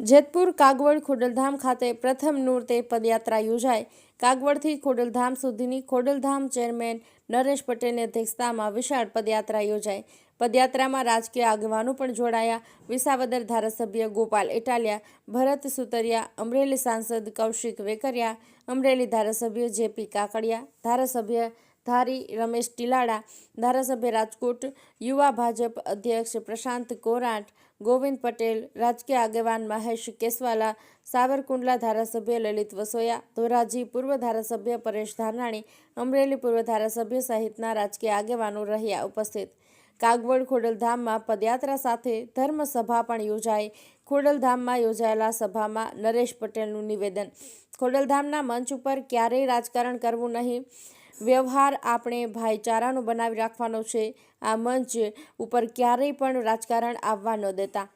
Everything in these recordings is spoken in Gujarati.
જેતપુર કાગવડ ખોડલધામ ખાતે પ્રથમ નૂરતે પદયાત્રા યોજાઈ। કાગવડથી ખોડલધામ સુધીની ખોડલધામ ચેરમેન નરેશ પટેલની અધ્યક્ષતામાં વિશાળ પદયાત્રા યોજાઈ। પદયાત્રામાં રાજકીય આગેવાનો પણ જોડાયા। વિસાવદર ધારાસભ્ય ગોપાલ ઇટાલિયા, ભરત સુતરિયા, અમરેલી સાંસદ કૌશિક વેકરિયા, અમરેલી ધારાસભ્ય જેપી કાકડિયા, ધારાસભ્ય ધારી રમેશ ટીલાડા, ધારાસભ્ય રાજકોટ યુવા ભાજપ અધ્યક્ષ પ્રશાંત કોરાટ, ગોવિંદ પટેલ, રાજકીય આગેવાન મહેશ કેસવાલા, સાવરકુંડલા ધારાસભ્ય લલિત વસોયા, ધોરાજી પૂર્વ ધારાસભ્ય પરેશ ધાનાણી, અમરેલી પૂર્વ ધારાસભ્ય સહિતના રાજકીય આગેવાનો રહ્યા ઉપસ્થિત। કાગવડ ખોડલધામમાં પદયાત્રા સાથે ધર્મસભા પણ યોજાઈ। ખોડલધામમાં યોજાયેલા સભામાં નરેશ પટેલનું નિવેદન, ખોડલધામના મંચ ઉપર ક્યારેય રાજકારણ કરવું નહીં, વ્યવહાર આપણે ભાઈચારાનો બનાવી રાખવાનો છે। આ મંચ ઉપર ક્યારેય પણ રાજકારણ આવવા ન દેતા।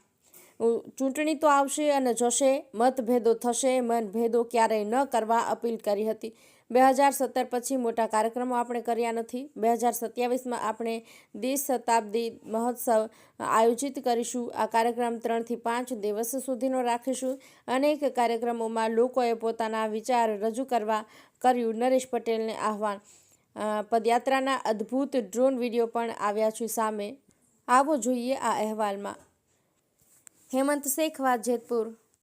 ચૂંટણી તો આવશે અને જશે, મતભેદો થશે, મનભેદો ક્યારેય ન કરવા અપીલ કરી હતી। 2017 પછી મોટા કાર્યક્રમો આપણે કર્યા નથી। 2027માં આપણે દ્વિશતાબ્દી મહોત્સવ આયોજિત કરીશું। આ કાર્યક્રમ 3 થી 5 દિવસ સુધીનો રાખીશું। અનેક કાર્યક્રમોમાં લોકોએ પોતાના વિચાર રજૂ કરવા કર્યું નરેશ પટેલને આહવાન। પદયાત્રાના અદ્ભુત ડ્રોન વિડીયો પણ આવ્યા છે સામે। આવો જોઈએ આ અહેવાલમાં। હેમંત શેખવા, જેતપુર।